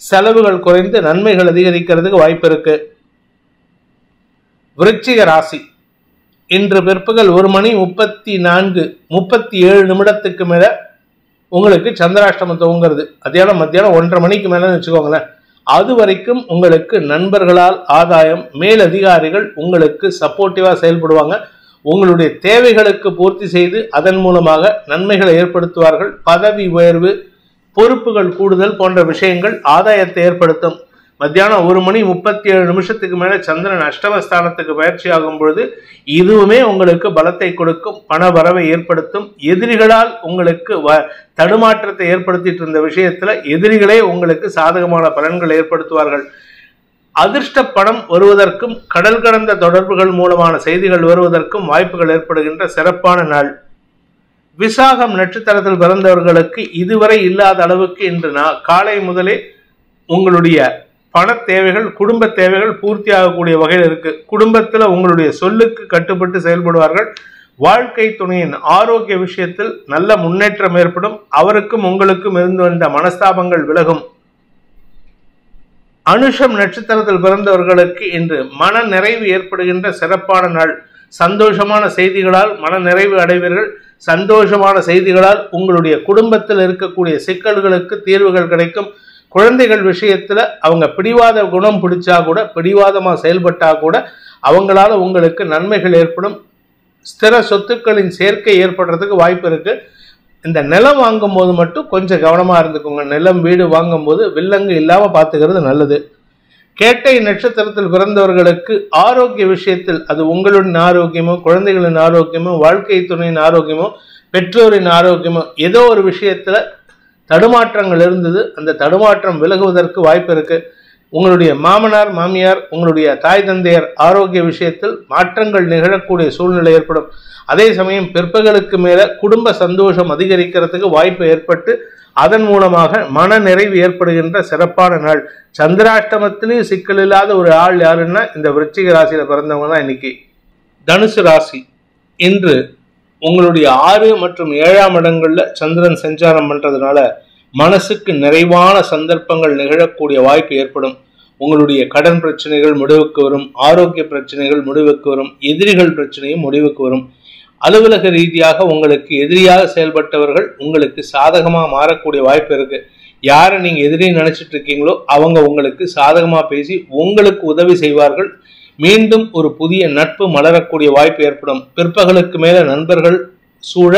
செலவுகள் குறைந்து நன்மைகள் அதிகரிக்கிறதுக்கு வாய்ப்பு இருக்கு. விருச்சிக ராசி, இன்று பிற்பகல் 1:37 மேல உங்களுக்கு சந்திராஷ்டமம் துவங்குறது. மத்தியானம் 1:30 மணிக்கு மேலன்னு வச்சுக்கோங்களேன். அது வரைக்கும் உங்களுக்கு நண்பர்களால் ஆதாயம், மேல் அதிகாரிகள் உங்களுக்கு சப்போர்ட்டிவா செயல்படுவாங்க. உங்களுடைய தேவைகளுக்கு பூர்த்தி செய்து அதன் மூலமாக நன்மைகளை ஏற்படுத்துவார்கள். பதவி உயர்வு, பொறுப்புகள் கூடுதல் போன்ற விஷயங்கள் ஆதாயத்தை ஏற்படுத்தும். மத்தியானம் 1:37 மேல சந்திரன் அஷ்டமஸ்தானத்துக்கு பயிற்சி ஆகும் பொழுது இதுவுமே உங்களுக்கு பலத்தை கொடுக்கும், பண வரவை ஏற்படுத்தும். எதிரிகளால் உங்களுக்கு தடுமாற்றத்தை ஏற்படுத்திட்டு இருந்த விஷயத்துல எதிரிகளே உங்களுக்கு சாதகமான பலன்கள் ஏற்படுத்துவார்கள். அதிர்ஷ்ட பணம் வருவதற்கும் கடல் கடந்த தொடர்புகள் மூலமான செய்திகள் வருவதற்கும் வாய்ப்புகள் ஏற்படுகின்ற சிறப்பான நாள். விசாகம் நட்சத்திரத்தில் பிறந்தவர்களுக்கு இதுவரை இல்லாத அளவுக்கு இன்று காலை முதலே உங்களுடைய பண தேவைகள், குடும்ப தேவைகள் பூர்த்தி ஆகக்கூடிய வகையில் இருக்கு. குடும்பத்தில் உங்களுடைய சொல்லுக்கு கட்டுப்பட்டு செயல்படுவார்கள். வாழ்க்கை துணையின் ஆரோக்கிய விஷயத்தில் நல்ல முன்னேற்றம் ஏற்படும். அவருக்கும் உங்களுக்கும் இருந்து வந்த மனஸ்தாபங்கள் விலகும். அனுஷம் நட்சத்திரத்தில் பிறந்தவர்களுக்கு இன்று மன நிறைவு ஏற்படுகின்ற சிறப்பான நாள். சந்தோஷமான செய்திகளால் மன நிறைவு அடைவீர்கள். சந்தோஷமான செய்திகளால் உங்களுடைய குடும்பத்தில் இருக்கக்கூடிய சிக்கல்களுக்கு தீர்வுகள் கிடைக்கும். குழந்தைகள் விஷயத்துல அவங்க பிடிவாத குணம் பிடிச்சா கூட, பிடிவாதமா செயல்பட்டா கூட அவங்களால உங்களுக்கு நன்மைகள் ஏற்படும். ஸ்திர சொத்துக்களின் சேர்க்கை ஏற்படுறதுக்கு வாய்ப்பு இருக்கு. இந்த நிலம் வாங்கும் போது மட்டும் கொஞ்சம் கவனமா இருந்துக்கோங்க. நிலம் வீடு வாங்கும் போது வில்லங்கு இல்லாம பார்த்துக்கிறது நல்லது. கேட்டை நட்சத்திரத்தில் பிறந்தவர்களுக்கு ஆரோக்கிய விஷயத்தில், அது உங்களுடைய ஆரோக்கியமோ, குழந்தைகளின் ஆரோக்கியமோ, வாழ்க்கை துணையின் ஆரோக்கியமோ, பெற்றோரின் ஆரோக்கியமோ, ஏதோ ஒரு விஷயத்துல தடுமாற்றங்கள் இருந்தது. அந்த தடுமாற்றம் விலகுவதற்கு வாய்ப்பு இருக்கு. உங்களுடைய மாமனார் மாமியார், உங்களுடைய தாய் தந்தையர் ஆரோக்கிய விஷயத்தில் மாற்றங்கள் நிகழக்கூடிய சூழ்நிலை ஏற்படும். அதே சமயம் பிற்பகலுக்கு மேல குடும்ப சந்தோஷம் அதிகரிக்கிறதுக்கு வாய்ப்பு ஏற்பட்டு அதன் மூலமாக மன நிறைவு ஏற்படுகின்ற சிறப்பான நாள். சந்திராஷ்டமத்திலையும் சிக்கல் இல்லாத ஒரு ஆள் யாருன்னா இந்த விருச்சிக ராசியில பிறந்தவங்க தான் இன்னைக்கு. தனுசு ராசி. இன்று உங்களுடைய 6 மற்றும் 7ஆம் இடங்கள்ல சந்திரன் சஞ்சாரம் பண்றதுனால மனசுக்கு நிறைவான சந்தர்ப்பங்கள் நிகழக்கூடிய வாய்ப்பு ஏற்படும். உங்களுடைய கடன் பிரச்சனைகள் முடிவுக்கு வரும். ஆரோக்கிய பிரச்சனைகள் முடிவுக்கு வரும். எதிரிகள் பிரச்சனையும் முடிவுக்கு வரும். அலுவலக ரீதியாக உங்களுக்கு எதிரியாக செயல்பட்டவர்கள் உங்களுக்கு சாதகமா மாறக்கூடிய வாய்ப்பு இருக்கு. யாரை நீங்க எதிரி நினைச்சிட்டு இருக்கீங்களோ அவங்க உங்களுக்கு சாதகமா பேசி உங்களுக்கு உதவி செய்வார்கள். மீண்டும் ஒரு புதிய நட்பு மலரக்கூடிய வாய்ப்பு ஏற்படும். பிற்பகலுக்கு மேல நண்பர்கள் சூழ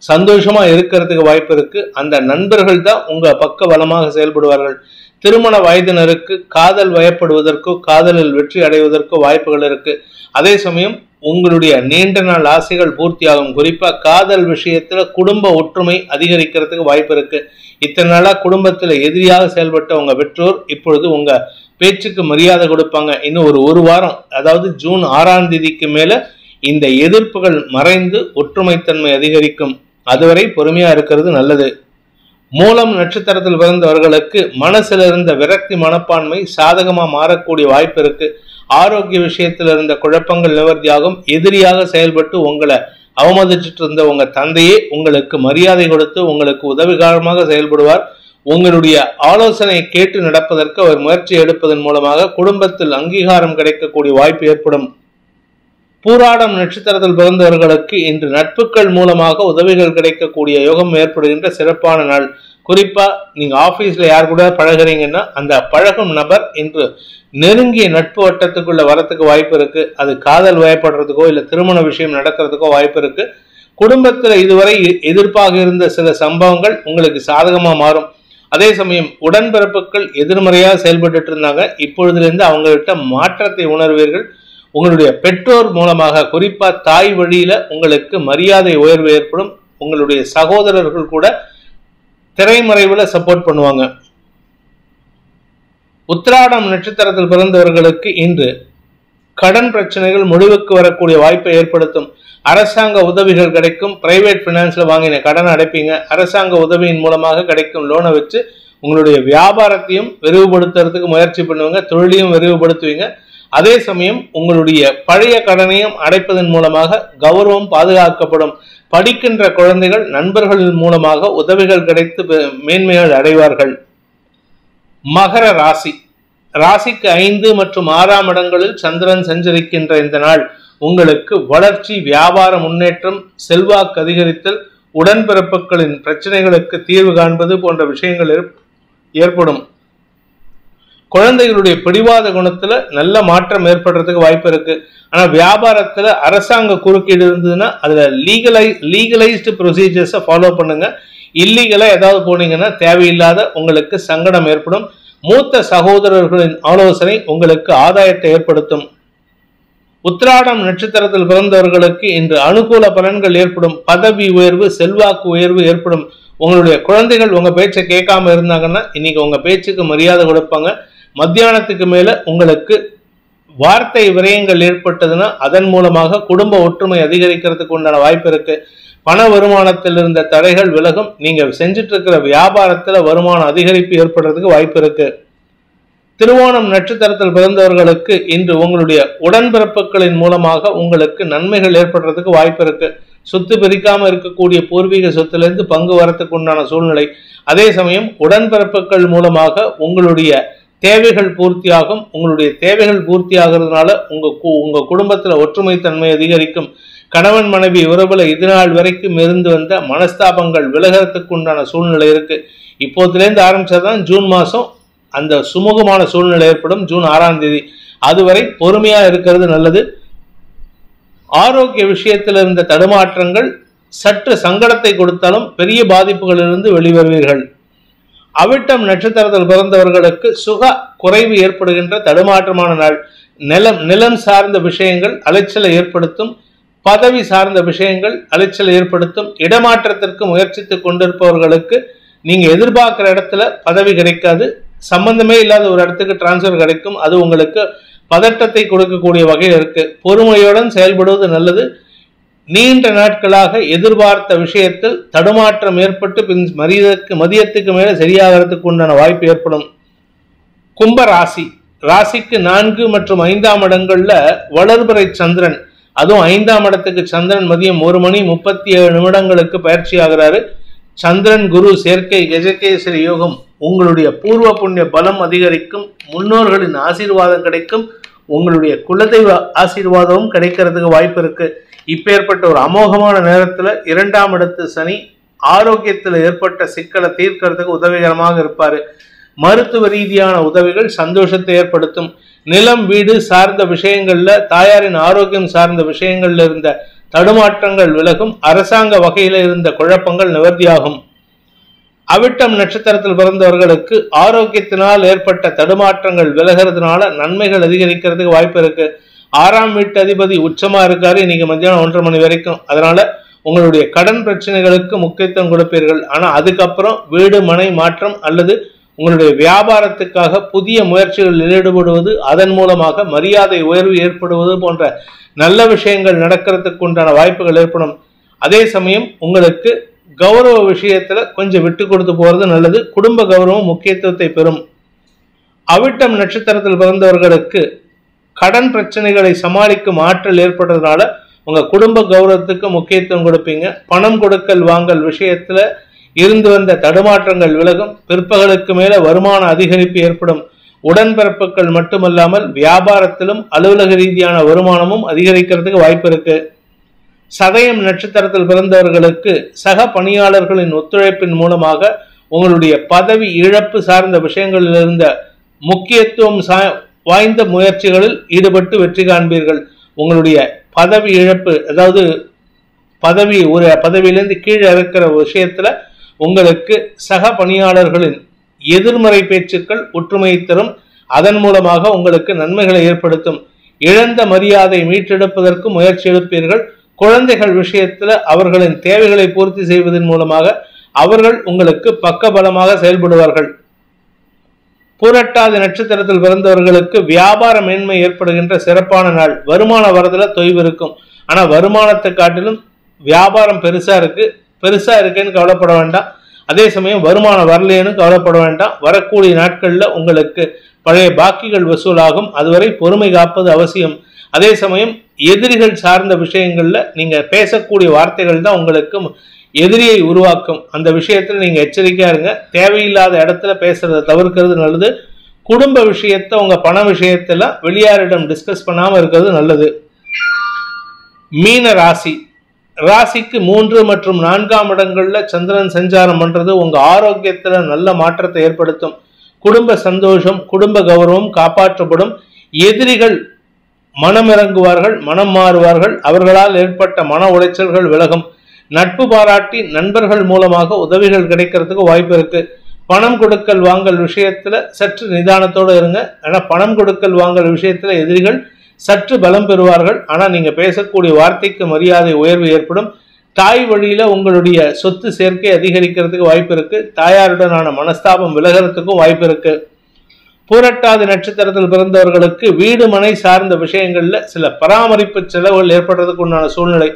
சந்தோஷமா இருக்கிறதுக்கு வாய்ப்பு இருக்கு. அந்த நண்பர்கள் தான் உங்க பக்க பலமாக செயல்படுவார்கள். திருமண வயதினருக்கு காதல் வயப்படுவதற்கோ காதலில் வெற்றி அடைவதற்கோ வாய்ப்புகள் இருக்கு. அதே சமயம் உங்களுடைய நீண்ட நாள் ஆசைகள் பூர்த்தியாகும். குறிப்பா காதல் விஷயத்துல குடும்ப ஒற்றுமை அதிகரிக்கிறதுக்கு வாய்ப்பு இருக்கு. இத்தனை நாளா குடும்பத்துல எதிரியாக செயல்பட்ட உங்க பெற்றோர் இப்பொழுது உங்க பேச்சுக்கு மரியாதை கொடுப்பாங்க. இன்னும் ஒரு வாரம், அதாவது ஜூன் 6ஆம் தேதிக்கு மேல இந்த எதிர்ப்புகள் மறைந்து ஒற்றுமைத்தன்மை அதிகரிக்கும். அதுவரை பொறுமையா இருக்கிறது நல்லது. மூலம் நட்சத்திரத்தில் பிறந்தவர்களுக்கு மனசுல இருந்த விரக்தி மனப்பான்மை சாதகமா மாறக்கூடிய வாய்ப்பு இருக்கு. ஆரோக்கிய விஷயத்தில் இருந்த குழப்பங்கள் நிவர்த்தியாகும். எதிரியாக செயல்பட்டு உங்களை அவமதிச்சுட்டு இருந்த உங்க தந்தையே உங்களுக்கு மரியாதை கொடுத்து உங்களுக்கு உதவிகரமாக செயல்படுவார். உங்களுடைய ஆலோசனை கேட்டு நடப்பதற்கு அவர் முயற்சி எடுப்பதன் மூலமாக குடும்பத்தில் அங்கீகாரம் கிடைக்கக்கூடிய வாய்ப்பு ஏற்படும். பூராடம் நட்சத்திரத்தில் பிறந்தவர்களுக்கு இன்று நட்புகள் மூலமாக உதவிகள் கிடைக்கக்கூடிய யோகம் ஏற்படுகின்ற சிறப்பான நாள். குறிப்பா நீங்க ஆபீஸ்ல யார் கூட பழகுறீங்கன்னா அந்த பழகும் நபர் இன்று நெருங்கிய நட்பு வட்டத்துக்குள்ள வரத்துக்கு வாய்ப்பு இருக்கு. அது காதல் வயப்படுறதுக்கோ இல்ல திருமண விஷயம் நடக்கிறதுக்கோ வாய்ப்பு இருக்கு. குடும்பத்துல இதுவரை எதிர்ப்பாக இருந்த சில சம்பவங்கள் உங்களுக்கு சாதகமா மாறும். அதே சமயம் உடன்பிறப்புகள் எதிர்மறையாக செயல்பட்டு இருந்தாங்க. இப்பொழுதிலிருந்து அவங்ககிட்ட மாற்றத்தை உணர்வீர்கள். உங்களுடைய பெற்றோர் மூலமாக, குறிப்பா தாய் வழியில உங்களுக்கு மரியாதை உயர்வு ஏற்படும். உங்களுடைய சகோதரர்கள் கூட திரைமறைவுல சப்போர்ட் பண்ணுவாங்க. உத்திராடம் நட்சத்திரத்தில் பிறந்தவர்களுக்கு இன்று கடன் பிரச்சனைகள் முடிவுக்கு வரக்கூடிய வாய்ப்பை ஏற்படுத்தும். அரசாங்க உதவிகள் கிடைக்கும். பிரைவேட் பினான்ஸ்ல வாங்கின கடன் அடைப்பீங்க. அரசாங்க உதவியின் மூலமாக கிடைக்கும் லோனை வச்சு உங்களுடைய வியாபாரத்தையும் விரிவுபடுத்துறதுக்கு முயற்சி பண்ணுவீங்க. தொழிலையும் விரிவுபடுத்துவீங்க. அதே சமயம் உங்களுடைய பழைய கடனையும் அடைப்பதன் மூலமாக கௌரவம் பாதுகாக்கப்படும். படிக்கின்ற குழந்தைகள் நண்பர்களின் மூலமாக உதவிகள் கிடைத்து மேன்மைகள் அடைவார்கள். மகர ராசி. ராசிக்கு 5 மற்றும் 6ஆம் இடங்களில் சந்திரன் சஞ்சரிக்கின்ற இந்த நாள் உங்களுக்கு வளர்ச்சி, வியாபார முன்னேற்றம், செல்வாக்கு அதிகரித்தல், உடன்பிறப்புகளின் பிரச்சனைகளுக்கு தீர்வு காண்பது போன்ற விஷயங்கள் ஏற்படும். குழந்தைகளுடைய பிடிவாத குணத்துல நல்ல மாற்றம் ஏற்படுறதுக்கு வாய்ப்பு இருக்கு. ஆனா வியாபாரத்துல அரசாங்க குறுக்கீடு இருந்ததுன்னா அதுல லீகலைஸ்டு ப்ரொசீஜர்ஸை ஃபாலோ பண்ணுங்க. இல்லீகலா ஏதாவது போனீங்கன்னா தேவையில்லாத உங்களுக்கு சங்கடம் ஏற்படும். மூத்த சகோதரர்களின் ஆலோசனை உங்களுக்கு ஆதாயத்தை ஏற்படுத்தும். உத்திராடம் நட்சத்திரத்தில் பிறந்தவர்களுக்கு இன்று அனுகூல பலன்கள் ஏற்படும். பதவி உயர்வு, செல்வாக்கு உயர்வு ஏற்படும். உங்களுடைய குழந்தைகள் உங்க பேச்சை கேட்காம இருந்தாங்கன்னா இன்னைக்கு உங்க பேச்சுக்கு மரியாதை கொடுப்பாங்க. மத்தியானத்துக்கு மேல உங்களுக்கு வார்த்தை விரயங்கள் ஏற்பட்டதுன்னா அதன் மூலமாக குடும்ப ஒற்றுமை அதிகரிக்கிறதுக்கு உண்டான வாய்ப்பு இருக்கு. பண வருமானத்தில் இருந்த தடைகள் விலகும். நீங்க செஞ்சுட்டு இருக்கிற வியாபாரத்துல வருமான அதிகரிப்பு ஏற்படுறதுக்கு வாய்ப்பு இருக்கு. திருவோணம் நட்சத்திரத்தில் பிறந்தவர்களுக்கு இன்று உங்களுடைய உடன்பிறப்புகளின் மூலமாக உங்களுக்கு நன்மைகள் ஏற்படுறதுக்கு வாய்ப்பு இருக்கு. சொத்து பிரிக்காம இருக்கக்கூடிய பூர்வீக சொத்திலிருந்து பங்கு வரத்துக்கு உண்டான சூழ்நிலை. அதே சமயம் உடன்பிறப்புகள் மூலமாக உங்களுடைய தேவைகள் பூர்த்தியாகும். உங்களுடைய தேவைகள் பூர்த்தியாகிறதுனால உங்க குடும்பத்துல ஒற்றுமை தன்மை அதிகரிக்கும். கணவன் மனைவி உறவுல இதுநாள் வரைக்கும் இருந்து வந்த மனஸ்தாபங்கள் விலகிறதுக்கு உண்டான சூழ்நிலை இருக்கு. இப்போதுலேருந்து ஆரம்பிச்சாதான் ஜூன் மாசம் அந்த சுமூகமான சூழ்நிலை ஏற்படும். ஜூன் 6ஆம் தேதி அதுவரை பொறுமையா இருக்கிறது நல்லது. ஆரோக்கிய விஷயத்தில் இருந்த தடுமாற்றங்கள் சற்று சங்கடத்தை கொடுத்தாலும் பெரிய பாதிப்புகளிலிருந்து வெளிவருவீர்கள். அவிட்டம் நட்சத்திரத்தில் பிறந்தவர்களுக்கு சுக குறைவு ஏற்படுகின்ற தடுமாற்றமான நாள். நிலம் சார்ந்த விஷயங்கள் அலைச்சலை ஏற்படுத்தும். பதவி சார்ந்த விஷயங்கள் அலைச்சலை ஏற்படுத்தும். இடமாற்றத்திற்கு முயற்சித்துக் கொண்டிருப்பவர்களுக்கு நீங்க எதிர்பார்க்கிற இடத்துல பதவி கிடைக்காது. சம்பந்தமே இல்லாத ஒரு இடத்துக்கு டிரான்ஸ்பர் கிடைக்கும். அது உங்களுக்கு பதட்டத்தை கொடுக்கக்கூடிய வகையில் இருக்கு. பொறுமையுடன் செயல்படுவது நல்லது. நீண்ட நாட்களாக எதிர்பார்த்த விஷயத்தில் தடுமாற்றம் ஏற்பட்டு பின் மதியத்துக்கு மேல சரியாகிறதுக்கு உண்டான வாய்ப்பு ஏற்படும். கும்ப ராசிக்கு 4 மற்றும் 5ஆம் இடங்கள்ல வளர்பிறை சந்திரன், அதுவும் 5ஆம் இடத்துக்கு சந்திரன் மதியம் 1:37 பயிற்சி ஆகிறாரு. சந்திரன் குரு சேர்க்கை கஜகேசரி யோகம். உங்களுடைய பூர்வ புண்ணிய பலம் அதிகரிக்கும். முன்னோர்களின் ஆசீர்வாதம் கிடைக்கும். உங்களுடைய குலதெய்வ ஆசீர்வாதமும் கிடைக்கிறதுக்கு வாய்ப்பு இருக்கு. இப்பேற்பட்ட ஒரு அமோகமான நேரத்துல 2ஆம் இடத்து சனி ஆரோக்கியத்தில் ஏற்பட்ட சிக்கலை தீர்க்கிறதுக்கு உதவிகரமாக இருப்பாரு. மருத்துவ ரீதியான உதவிகள் சந்தோஷத்தை ஏற்படுத்தும். நிலம் வீடு சார்ந்த விஷயங்கள்ல, தாயாரின் ஆரோக்கியம் சார்ந்த விஷயங்கள்ல இருந்த தடுமாற்றங்கள் விலகும். அரசாங்க வகையில இருந்த குழப்பங்கள் நிவர்த்தியாகும். அவிட்டம் நட்சத்திரத்தில் பிறந்தவர்களுக்கு ஆரோக்கியத்தினால் ஏற்பட்ட தடுமாற்றங்கள் விலகிறதுனால நன்மைகள் அதிகரிக்கிறதுக்கு வாய்ப்பு இருக்கு. 6ஆம் வீட்டு அதிபதி உச்சமா இருக்காரு இன்னைக்கு மத்தியானம் 1:30 மணி வரைக்கும். அதனால உங்களுடைய கடன் பிரச்சனைகளுக்கு முக்கியத்துவம் கொடுப்பீர்கள். ஆனா அதுக்கப்புறம் வீடு மனை மாற்றம் அல்லது உங்களுடைய வியாபாரத்துக்காக புதிய முயற்சிகளில் ஈடுபடுவது, அதன் மூலமாக மரியாதை உயர்வு ஏற்படுவது போன்ற நல்ல விஷயங்கள் நடக்கிறதுக்கு உண்டான வாய்ப்புகள் ஏற்படும். அதே சமயம் உங்களுக்கு கௌரவ விஷயத்துல கொஞ்சம் விட்டு கொடுத்து போறது நல்லது. குடும்ப கௌரவம் முக்கியத்துவத்தை பெறும். அவிட்டம் நட்சத்திரத்தில் பிறந்தவர்களுக்கு கடன் பிரச்சனைகளை சமாளிக்கும் ஆற்றல் ஏற்படுறதுனால உங்க குடும்ப கௌரவத்துக்கு முக்கியத்துவம் கொடுப்பீங்க. பணம் கொடுக்கல் வாங்கல் விஷயத்துல இருந்து வந்த தடுமாற்றங்கள் விலகும். பிற்பகலுக்கு மேல வருமான அதிகரிப்பு ஏற்படும். உடன்பிறப்புகள் மட்டுமல்லாமல் வியாபாரத்திலும் அலுவலக ரீதியான வருமானமும் அதிகரிக்கிறதுக்கு வாய்ப்பு இருக்கு. சதயம் நட்சத்திரத்தில் பிறந்தவர்களுக்கு சக பணியாளர்களின் ஒத்துழைப்பின் மூலமாக உங்களுடைய பதவி இழப்பு சார்ந்த விஷயங்களில் இருந்த முக்கியத்துவம் வாய்ந்த முயற்சிகளில் ஈடுபட்டு வெற்றி காண்பீர்கள். உங்களுடைய பதவி இழப்பு, அதாவது பதவியிலிருந்து கீழே இருக்கிற விஷயத்துல உங்களுக்கு சக பணியாளர்களின் எதிர்மறை பேச்சுக்கள் ஒற்றுமையை தரும். அதன் மூலமாக உங்களுக்கு நன்மைகளை ஏற்படுத்தும். இழந்த மரியாதை மீட்டெடுப்பதற்கு முயற்சி எடுப்பீர்கள். குழந்தைகள் விஷயத்துல அவர்களின் தேவைகளை பூர்த்தி செய்வதன் மூலமாக அவர்கள் உங்களுக்கு பக்கபலமாக செயல்படுவார்கள். பூரட்டாதி நட்சத்திரத்தில் பிறந்தவர்களுக்கு வியாபார மேன்மை ஏற்படுகின்ற சிறப்பான நாள். வருமான வரதுல தொய்வு இருக்கும். ஆனா வருமானத்தை காட்டிலும் வியாபாரம் பெருசா இருக்குன்னு கவலைப்பட வேண்டாம். அதே சமயம் வருமானம் வரலேன்னு கவலைப்பட வேண்டாம். வரக்கூடிய நாட்கள்ல உங்களுக்கு பழைய பாக்கிகள் வசூலாகும். அதுவரை பொறுமை காப்பது அவசியம். அதே சமயம் எதிரிகள் சார்ந்த விஷயங்கள்ல நீங்க பேசக்கூடிய வார்த்தைகள் தான் உங்களுக்கு எதிரியை உருவாக்கும். அந்த விஷயத்துல நீங்க எச்சரிக்கையா இருங்க. தேவையில்லாத இடத்துல பேசுறதை தவிர்க்கிறது நல்லது. குடும்ப விஷயத்தை, உங்க பண விஷயத்துல வெளியாரிடம் டிஸ்கஸ் பண்ணாம இருக்கிறது நல்லது. மீன ராசிக்கு 3 மற்றும் 4ஆம் இடங்கள்ல சந்திரன் சஞ்சாரம் பண்றது உங்க ஆரோக்கியத்துல நல்ல மாற்றத்தை ஏற்படுத்தும். குடும்ப சந்தோஷம், குடும்ப கௌரவம் காப்பாற்றப்படும். எதிரிகள் மனம் இறங்குவார்கள், மனம் மாறுவார்கள். அவர்களால் ஏற்பட்ட மன உளைச்சல்கள் விலகும். நட்பு பாராட்டி நண்பர்கள் மூலமாக உதவிகள் கிடைக்கிறதுக்கு வாய்ப்பு இருக்கு. பணம் கொடுக்கல் வாங்கல் விஷயத்துல சற்று நிதானத்தோடு இருங்க. ஆனா பணம் கொடுக்கல் வாங்கல் விஷயத்துல எதிரிகள் சற்று பலம் பெறுவார்கள். ஆனா நீங்க பேசக்கூடிய வார்த்தைக்கு மரியாதை உயர்வு ஏற்படும். தாய் வழியில உங்களுடைய சொத்து சேர்க்கை அதிகரிக்கிறதுக்கு வாய்ப்பு இருக்கு. தாயாருடனான மனஸ்தாபம் விலகிறதுக்கும் வாய்ப்பு இருக்கு. பூரட்டாதி நட்சத்திரத்தில் பிறந்தவர்களுக்கு வீடு மனை சார்ந்த விஷயங்கள்ல சில பராமரிப்பு செலவுகள் ஏற்படுறதுக்கு உண்டான சூழ்நிலை.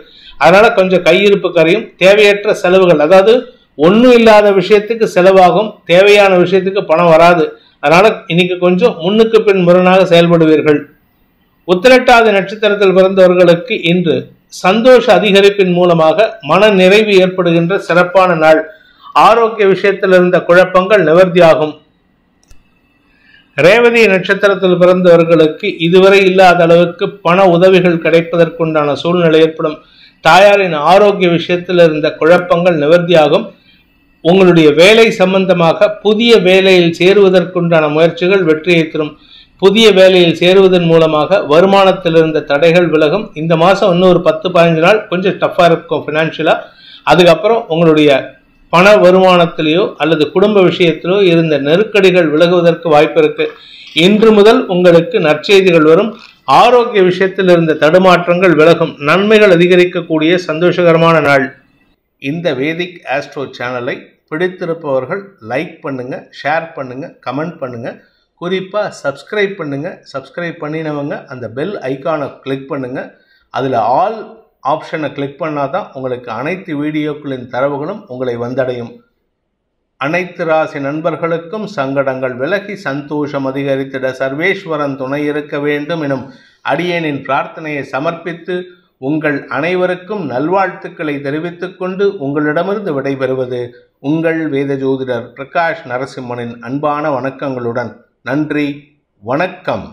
அதனால கொஞ்சம் கையிருப்பு கரையும். தேவையற்ற செலவுகள், அதாவது ஒன்றும் இல்லாத விஷயத்துக்கு செலவாகும், தேவையான விஷயத்துக்கு பணம் வராது. அதனால இன்னைக்கு கொஞ்சம் முன்னுக்கு பின் முரணாக செயல்படுவீர்கள். உத்திரட்டாதி நட்சத்திரத்தில் பிறந்தவர்களுக்கு இன்று சந்தோஷ அதிகரிப்பின் மூலமாக மன நிறைவு ஏற்படுகின்ற சிறப்பான நாள். ஆரோக்கிய விஷயத்தில் இருந்த குழப்பங்கள் நிவர்த்தியாகும். ரேவதி நட்சத்திரத்தில் பிறந்தவர்களுக்கு இதுவரை இல்லாத அளவுக்கு பண உதவிகள் கிடைப்பதற்குண்டான சூழ்நிலை ஏற்படும். தாயாரின் ஆரோக்கிய விஷயத்தில் இருந்த குழப்பங்கள் நிவர்த்தியாகும். உங்களுடைய வேலை சம்பந்தமாக புதிய வேலையில் சேருவதற்குண்டான முயற்சிகள் வெற்றியை தரும். புதிய வேலையில் சேருவதன் மூலமாக வருமானத்தில் இருந்த தடைகள் விலகும். இந்த மாதம் இன்னும் ஒரு 10-15 நாள் கொஞ்சம் டஃப்பாக இருக்கும் ஃபினான்ஷியலாக. அதுக்கப்புறம் உங்களுடைய பண வருமானத்திலேயோ அல்லது குடும்ப விஷயத்திலோ இருந்த நெருக்கடிகள் விலகுவதற்கு வாய்ப்பு இருக்கு. இன்று முதல் உங்களுக்கு நற்செய்திகள் வரும். ஆரோக்கிய விஷயத்தில் இருந்த தடுமாற்றங்கள் விலகும். நன்மைகள் அதிகரிக்கக்கூடிய சந்தோஷகரமான நாள். இந்த வேதிக் ஆஸ்ட்ரோ சேனலை பிடித்திருப்பவர்கள் லைக் பண்ணுங்க, ஷேர் பண்ணுங்க, கமெண்ட் பண்ணுங்க. குறிப்பாக சப்ஸ்கிரைப் பண்ணுங்க. சப்ஸ்கிரைப் பண்ணினவங்க அந்த பெல் ஐக்கானை கிளிக் பண்ணுங்க. அதில் ஆல் ஆப்ஷனை கிளிக் பண்ணாதான் உங்களுக்கு அனைத்து வீடியோக்களின் தரவுகளும் உங்களை வந்தடையும். அனைத்து ராசி நண்பர்களுக்கும் சங்கடங்கள் விலகி சந்தோஷம் அதிகரித்திட சர்வேஸ்வரன் துணை இருக்க வேண்டும் எனும் அடியேனின் பிரார்த்தனையை சமர்ப்பித்து உங்கள் அனைவருக்கும் நல்வாழ்த்துக்களை தெரிவித்துக் கொண்டு உங்களிடமிருந்து விடைபெறுவது உங்கள் வேத ஜோதிடர் பிரகாஷ் நரசிம்மனின் அன்பான வணக்கங்களுடன். நன்றி, வணக்கம்.